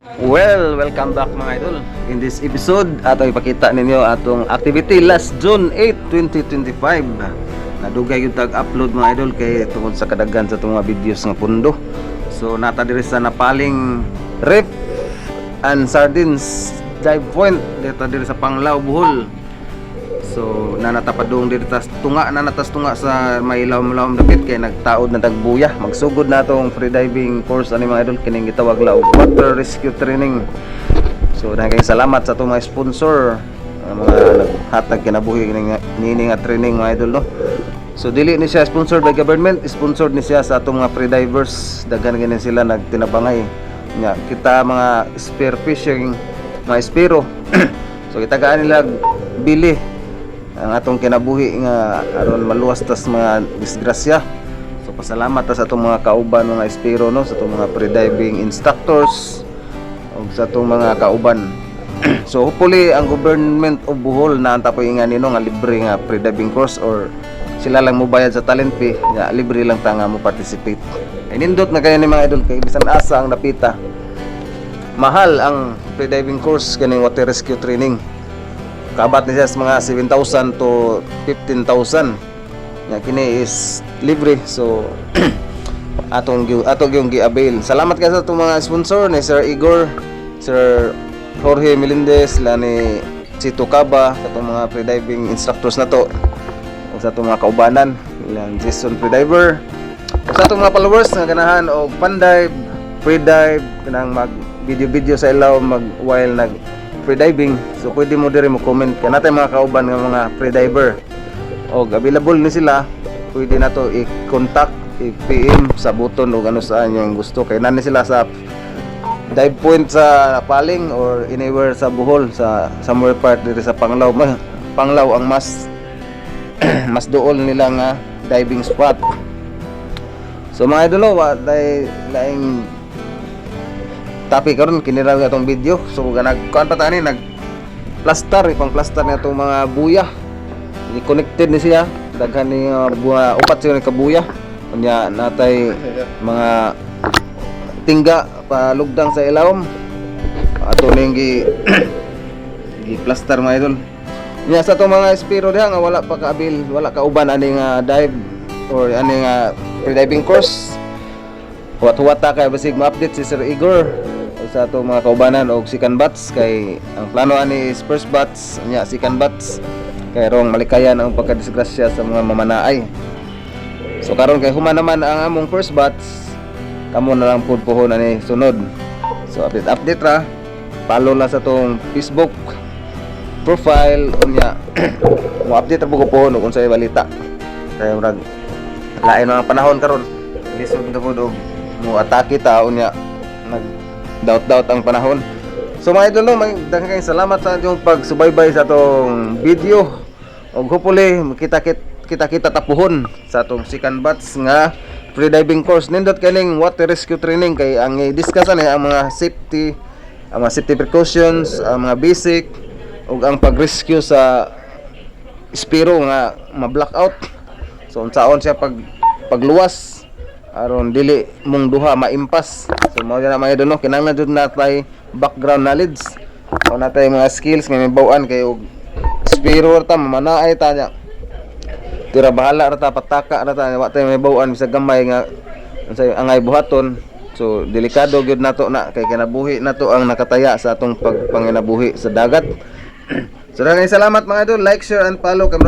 Well, welcome back mga idol. In this episode, ato ipakita ninyo atong activity last June 8, 2025. Nadugay yung tag-upload mga idol kay tungkol sa kadaghan sa itong mga videos nga pundo. So nata diri sa napaling Reef and Sardines dive point dito diri sa Panglao, Bohol. So nanatapadong diri tas tunga sa may lawom-lawom dapit kay nagtaod na tagbuya. Magsugod na tong freediving course ani mga idol kining gitawag la water rescue training. So daghang salamat sa atong mga sponsor, mga naghatag kinabuhi nini nga training mga idol no. So dili ni siya sponsored by government, sponsored ni siya sa atong mga freedivers. Daghan ganin sila nagtinabangay nya kita mga spear fishing, mga espiro. So kitagaan nila bili ang atong kinabuhi nga aron maluwas tas mga disgrasya. So pasalamat ta sa atong mga kauban mga espiro no, sa atong mga freediving instructors ug sa atong mga kauban. So hopefully ang government of Bohol na antapoy nga nino nga libre nga freediving course or sila lang mo bayad sa talent fee nga libre lang ta nga mo participate. Ay nindot na kayo ni mga idol kay bisan asa ang napita. Mahal ang freediving course kaning water rescue training. Kabat niya sa mga 7,000 to 15,000. Nya kini is libre. So atong yung gi-avail. Salamat kayo sa atong mga sponsor ni Sir Igor, Sir Jorge Melendez, lani Chito Caba, sa atong mga freediving instructors na to. O sa atong mga kaubanan, ilang Jason Freediver. O sa atong mga followers nga ganahan og pandive, freedive, kanang mag video sa ilaw mag while nag freediving. So pwede mo diri mo comment kay natay mga kauban nga mga freediver. Og available ni sila, pwede na to i-contact, i-PM sa button o ano saan yung gusto kay nani sila sa dive point sa Paling or anywhere sa Bohol, sa somewhere part diri sa Panglao. Panglao ang mas mas duol nila nga diving spot. So mga idol, dai laing topic karon kinira atong video. So nagkuan pa tani nag plaster ipang plaster na itong mga buya. I-connected ni siya daghan ni buya, upat siya ni kabuya. Kunya natay mga tingga palugdang sa ilawom. Ato ning gi plaster mga idol. Nya sa itong mga espiro diha nga wala pa kaabil, wala kauban ani nga dive or ani nga freediving course. Huwat-huwat ta kay basig ma-update si Sir Igor sa ato mga kaubanan og second batch kay ang plano ani is first batch nya second batch kay rong malikayan ang pagkadisgrasya sa mga mamanaay. So karon kay human naman ang among first batch, kamo na lang pud pohon ani sunod. So update ra, follow la sa tong Facebook profile unya mo update ra pud pohon og unsay balita. Kay murag lain ang panahon karon, lisod na pud og mo atake ta unya nag doubt ang panahon. So mga idol, daghang kayong salamat sa inyong pagsubaybay sa atong video. Og hopefully kita tapuhon sa atong second batch nga freediving course. Nindot kaning water rescue training kay ang i-discussan ang mga safety, ang mga safety precautions, ang mga basic ug ang pag-rescue sa espiro nga ma-blackout. So unsaon siya pagluwas aron dili mong duha maimpas. So mao na mga idol no, kinahanglan jud natay background knowledge o natay mga skills nga mabaw-an kay og espiro ta mamanaay ta nya tira bahala ra ta pataka ra ta wa tay mabaw-an bisag gamay nga unsay angay buhaton. So delikado gyud nato na kay kinabuhi nato ang nakataya sa atong pagpanginabuhi sa dagat. So daghang salamat mga idol, like, share and follow kay